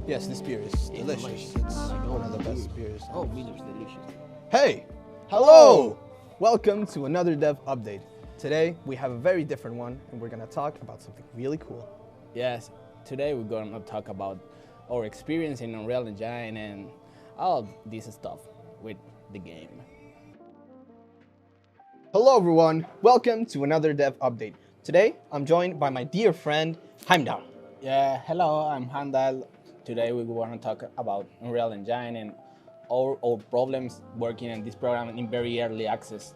Yes, this beer is delicious. It's one of the best beers. Oh, beer is delicious. Hey! Hello! Welcome to another Dev Update. Today, we have a very different one, and we're gonna talk about something really cool. Yes, today we're going to talk about our experience in Unreal Engine and all this stuff with the game. Hello, everyone. Welcome to another Dev Update. Today, I'm joined by my dear friend, Heimdall. Yeah, hello, I'm Handal. Today we want to talk about Unreal Engine and all our problems working in this program in very early access.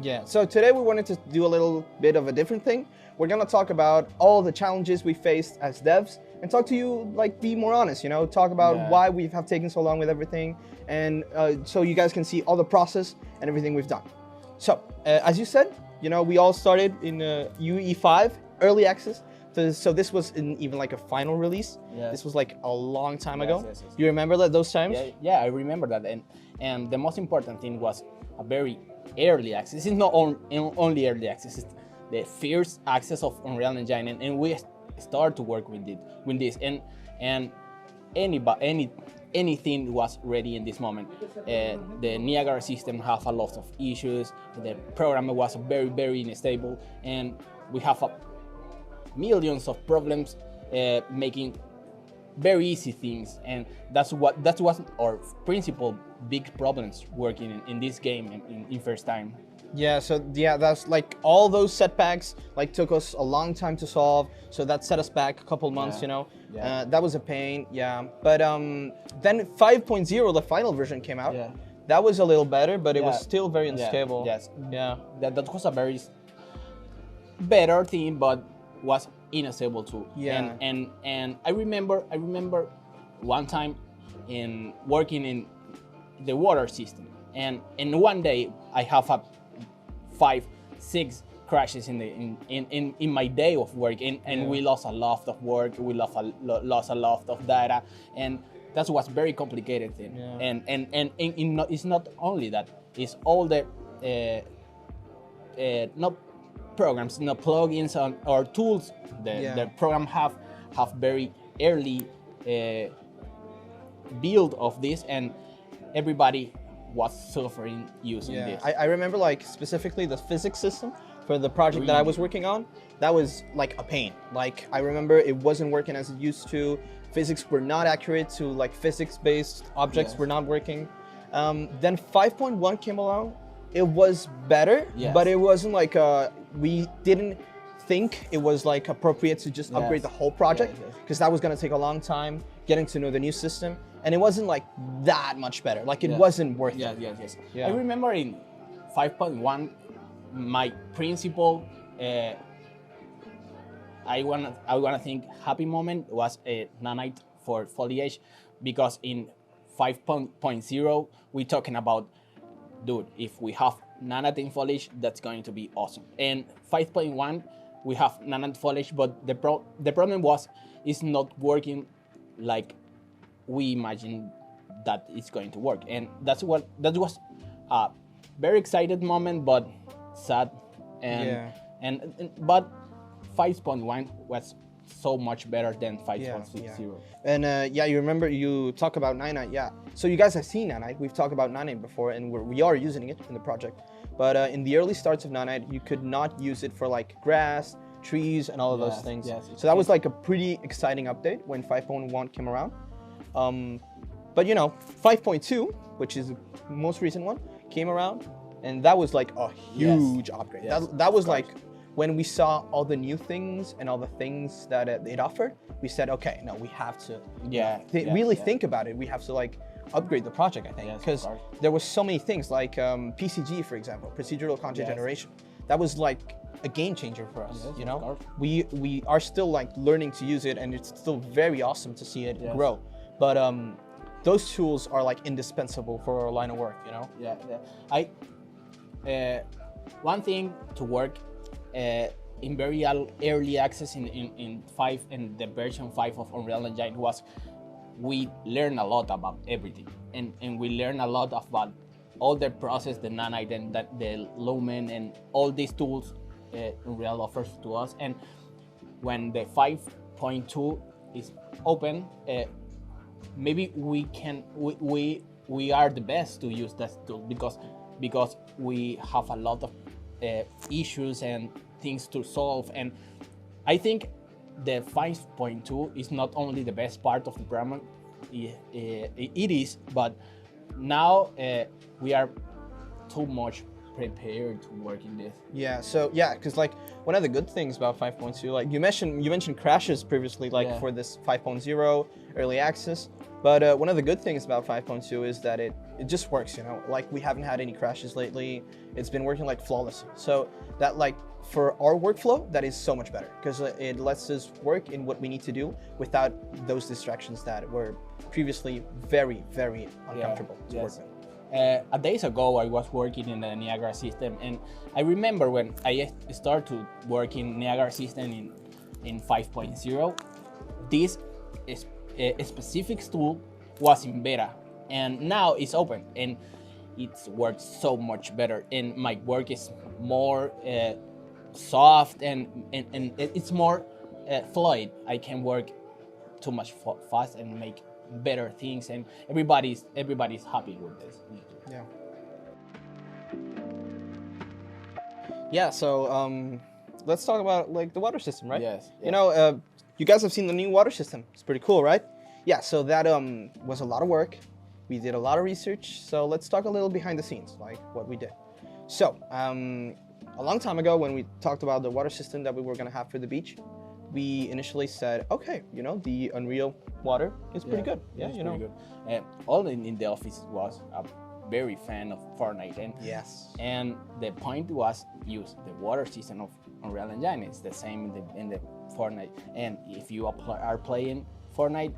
Yeah, so today we wanted to do a little bit of a different thing. We're gonna talk about all the challenges we faced as devs and talk to you, be more honest, talk about why we have taken so long with everything, and so you guys can see all the process and everything we've done. So, as you said, we all started in UE5, early access. So this was even like a final release. Yes. This was like a long time ago. Yes. You remember those times? Yeah, I remember that. And the most important thing was a very early access. It's not only early access, it's the first access of Unreal Engine, and we started to work with this, and anything was ready in this moment. The Niagara system have a lot of issues. The program was very unstable, and we have millions of problems making very easy things, and that was our principal big problems working in this game in first time. Yeah, so that's like all those setbacks took us a long time to solve. So that set us back a couple months, that was a pain, yeah. But then 5.0, the final version came out. Yeah. That was a little better, but it was still very unstable. Yes. Yeah. That was a very better thing, but was unstable too. Yeah. And I remember one time in working in the water system, and one day I have 5-6 crashes in my day of work, and we lost a lot of work, we lost a lot of data, and that was very complicated thing. Yeah. And it's not only that, it's all the not programs, not plugins or tools the program have very early build of this, and everybody was suffering using this. I remember specifically the physics system for the project that I was working on. That was like a pain. I remember it wasn't working as it used to. Physics were not accurate to physics-based objects were not working. Then 5.1 came along. It was better, but it wasn't we didn't think it was appropriate to just upgrade the whole project, because that was going to take a long time getting to know the new system, and it wasn't that much better. It wasn't worth it. Yes. Yeah. I remember in 5.1, my principal, I wanna think happy moment was a nanite for foliage, because in 5.0 we're talking about, dude, if we have nanite in foliage, that's going to be awesome. And 5.1 we have nanite foliage, but the problem was it's not working like we imagined that it's going to work, and that was a very excited moment, but sad, but 5.1 was so much better than 5.60. And you remember you talk about Nanite, So you guys have seen Nanite. We've talked about Nanite before, and we are using it in the project. But in the early starts of Nanite, you could not use it for grass, trees, and all of those things. So that was a pretty exciting update when 5.1 came around. But 5.2, which is the most recent one, came around, and that was a huge upgrade. That was when we saw all the new things and all the things that it offered, we said, okay, no, we have to really think about it. We have to upgrade the project, I think, because there was so many things PCG, for example, procedural content generation. That was a game changer for us. We are still learning to use it, and it's still very awesome to see it grow. But those tools are indispensable for our line of work. One thing to work in very early access in 5 and the version 5 of Unreal Engine was we learn a lot about everything, and we learn a lot about all the process, the nanite and the lumen and all these tools Unreal offers to us. And when the 5.2 is open, maybe we are the best to use that tool because we have a lot of issues and things to solve. And I think the 5.2 is not only the best part of the program, it is, but now we are too much prepared to work in this. Yeah, so yeah, because like one of the good things about 5.2, like you mentioned crashes previously, like Yeah. for this 5.0 early access, but one of the good things about 5.2 is that it just works, you know, like we haven't had any crashes lately. It's been working like flawlessly. So that like for our workflow, that is so much better because it lets us work in what we need to do without those distractions that were previously very, very uncomfortable to yes. work with. A days ago, I was working in the Niagara system, and I remember when I started to work in Niagara system in 5.0, this specific tool was in beta, and now it's open, and it works so much better, and my work is more soft and it's more fluid. I can work too much fast and make better things, and everybody's happy with this. Yeah. Yeah, so let's talk about like the water system, right? Yes, You know, you guys have seen the new water system. It's pretty cool, right? Yeah, so that was a lot of work. We did a lot of research. So let's talk a little behind the scenes, like what we did. So a long time ago, when we talked about the water system that we were gonna have for the beach, we initially said, okay, you know, the Unreal water is pretty good. Yeah, it's you know. pretty good. All in the office was a very fan of Fortnite, and Yes. and the point was use the water system of Unreal Engine. It's the same in the Fortnite, and if you are playing Fortnite,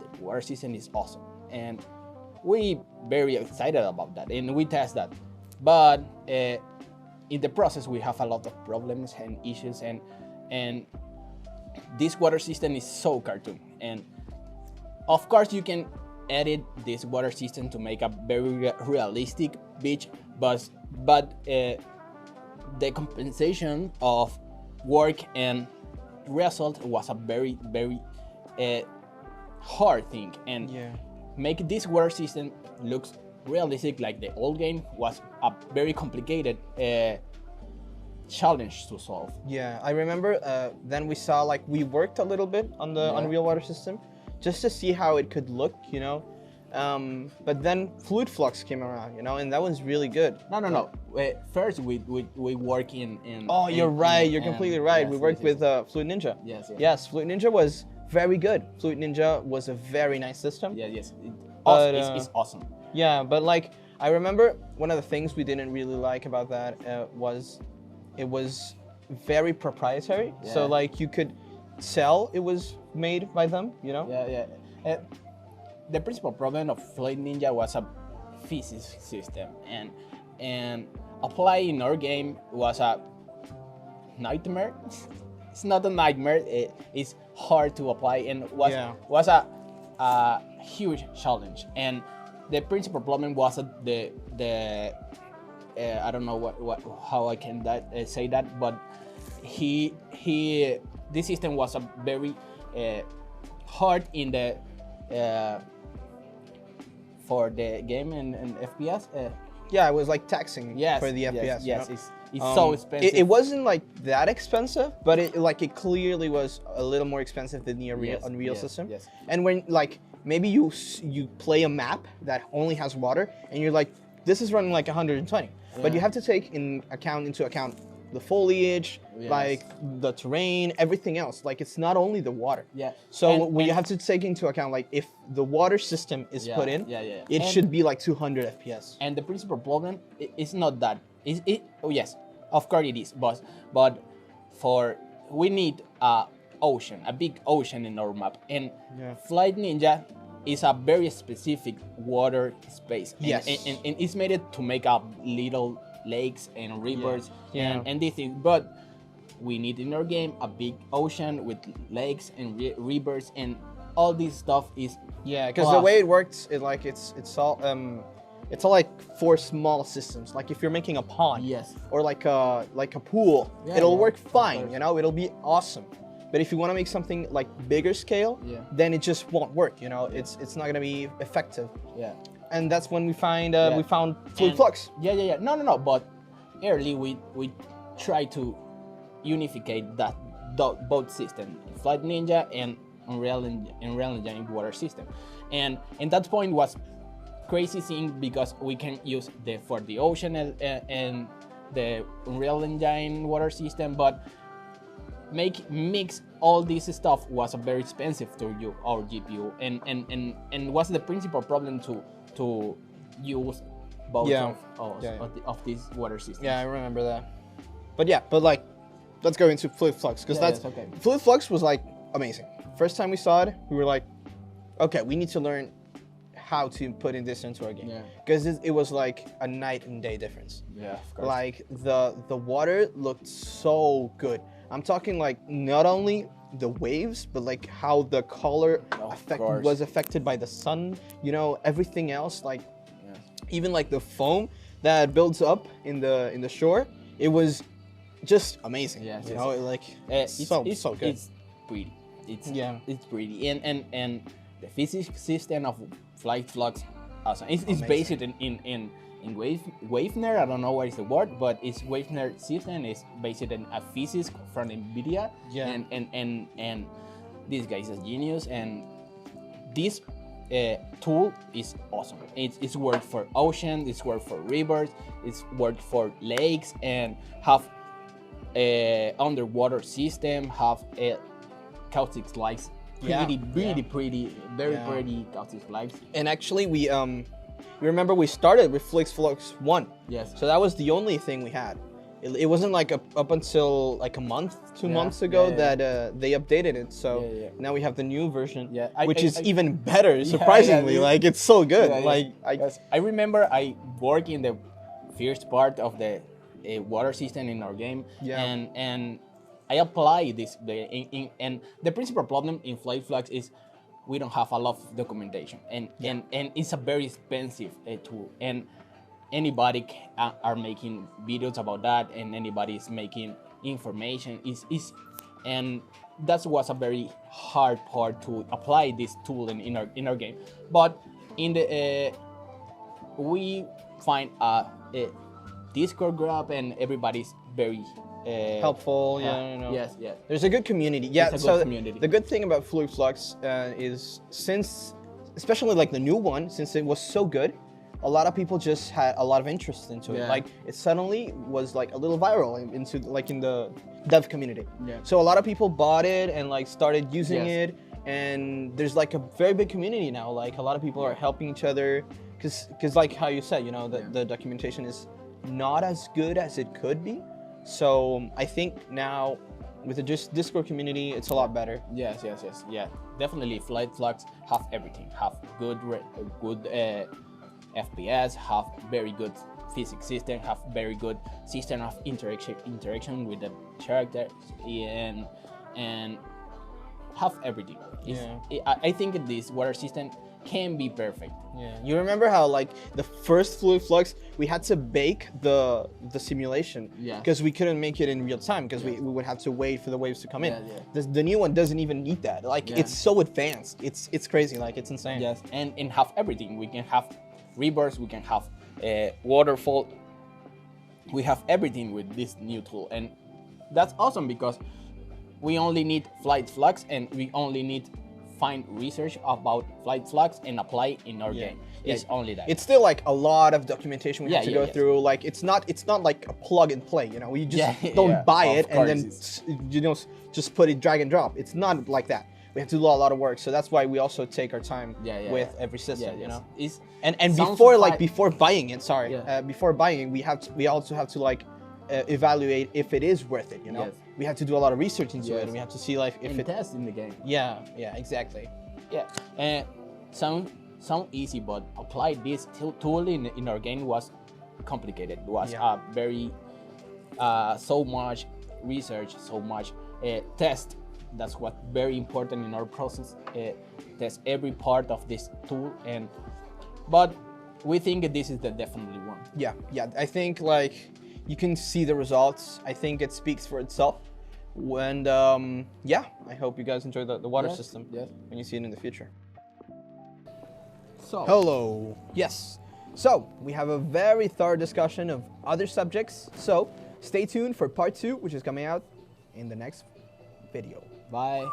the water system is awesome, and we very excited about that, and we test that, but in the process we have a lot of problems and issues, and this water system is so cartoon, and of course you can edit this water system to make a very realistic beach, but the compensation of work and result was a very hard thing, and Yeah. make this water system looks realistic like the old game was a very complicated challenge to solve. Yeah, I remember then we saw like we worked a little bit on the Yeah. Unreal water system just to see how it could look, you know. But then Fluid Flux came around, you know, and that was really good. No. First, we work in. Oh, you're right. You're completely right. Yes, We worked yes, with Fluid Ninja. Yes. Yes, Fluid Ninja was very good. Fluid Ninja was a very nice system. Yes. But, It's awesome. Yeah, but like I remember one of the things we didn't really like about that was it was very proprietary. So Yeah. like you could tell it was made by them, you know? Yeah. The principal problem of Flight Ninja was a physics system, and applying in our game was a nightmare. It's not a nightmare. It's hard to apply, and was a huge challenge. And the principal problem was the I don't know how I can say that, but this system was a very hard in the for the game and FPS. Yeah, it was like taxing Yes, for the FPS. you Yes, know? it's so expensive. It wasn't like that expensive, but it clearly was a little more expensive than the Unreal system. Yes. And when like maybe you play a map that only has water, and you're like, this is running like 120, but you have to take into account the foliage, Yes. like the terrain, everything else. Like it's not only the water. Yeah. So you have to take into account like if the water system is put in, it should be like 200 FPS. And the principal problem is not that. Oh yes, of course it is, but we need a big ocean in our map, and Flight Ninja is a very specific water space. Yes. And it's made it to make up little lakes and rivers Yeah. and these things, but we need in our game a big ocean with lakes and rivers, and all this stuff is Because the way it works, it's all like for small systems. Like if you're making a pond, Yes. or like a pool, Yeah, it'll yeah, work of fine. course. You know, it'll be awesome. But if you want to make something like bigger scale, Yeah. then it just won't work. You know, it's not gonna be effective. Yeah. And that's when we Yeah. found Fluid And- Flux. Yeah. No. But early we try to unificate that both system, Flight Ninja and Unreal Engine water system, and that point was crazy thing because we can use for the ocean and the Unreal Engine water system, but mix all this stuff was very expensive to our GPU, and was the principal problem to use both Yeah. of this water system. Yeah, I remember that. But like, let's go into Fluid Flux because Yeah, that's yes, okay. Fluid Flux was like amazing. First time we saw it, we were like, okay, we need to learn how to put in this into our game Yeah. because it was like a night and day difference. Yeah, of course. Like the water looked so good. I'm talking like not only the waves, but like how the color Of course. was affected by the sun. You know, everything else, like Yeah. even like the foam that builds up in the shore. It was just amazing. Yes, you yes. know, like It's so good. It's pretty. It's pretty, and the physics system of Flight Flux, awesome. It's based in Wavener. I don't know what is the word, but it's Wavener system is based in a physics from NVIDIA. Yeah. And this guy is a genius, and this tool is awesome. It's worked for ocean, it's worked for rivers, it's worked for lakes, and have a underwater system, have a caustic slides. Yeah, Pretty, very Yeah. pretty caustic slides. And actually, we remember we started with Flick Flux 1. Yes. So that was the only thing we had. It wasn't like up until like a month, 2 Yeah, months ago yeah, that they updated it. So Yeah. now we have the new version, Yeah, which is I- even better, surprisingly. yeah. Like it's so good. Yeah, yeah. Like Yes. I remember I work in the first part of the water system in our game, Yeah. and I apply this and the principal problem in Flight Flux is we don't have a lot of documentation, and it's a very expensive tool, and anybody are making videos about that, and anybody is making information is and that was a very hard part to apply this tool in our game. But in the we find a Discord group, and everybody's very helpful. Yeah, you know. Yes, yes. There's a good community. Yeah, It's a good so community. the good thing about Fluid Flux is since, especially like the new one, since it was so good, a lot of people just had a lot of interest into it. Yeah. Like it suddenly was like a little viral into like in the dev community. Yeah. So a lot of people bought it and like started using Yes. it, and there's like a very big community now. Like a lot of people are helping each other, because like how you said, you know, the documentation is not as good as it could be. So I think now with the Discord community, it's a lot better. Yes. Yeah, definitely. Flight Flux have everything. Have good FPS. Have very good physics system. Have very good system of interaction with the characters, and have everything. I think this water system can be perfect. Yeah. You remember how like the first Fluid Flux we had to bake the simulation Yeah. because we couldn't make it in real time because we would have to wait for the waves to come in. Yeah. The new one doesn't even need that. Like Yeah. it's so advanced. It's crazy. Like it's insane. Yes, and have everything. We can have rivers. We can have waterfall. We have everything with this new tool, and that's awesome because we only need Flight Flux, and we only need find research about Flight Flux and apply in our game. It's only that. It's still like a lot of documentation we have to Yeah, go yes. through. Like it's not like a plug and play. You know, you just don't Yeah, buy of it and then course you know just put it drag and drop. It's not like that. We have to do a lot of work. So that's why we also take our time with every system. You know, It's and sounds before like- before buying it, sorry, Yeah. before buying it, we also have to like evaluate if it is worth it. You know, Yes. we have to do a lot of research into it, Yes. and we have to see like if and it. test in the game. Yeah, exactly. Yeah, and sound easy, but apply this tool in our game was complicated. It was Yeah. very so much research, so much test. That's what very important in our process. Test every part of this tool, but we think this is the definitely one. Yeah. I think like you can see the results. I think it speaks for itself. And yeah, I hope you guys enjoy the water Yes, system yes. when you see it in the future. So, Hello. Yes. So we have a very thorough discussion of other subjects. So stay tuned for part 2, which is coming out in the next video. bye.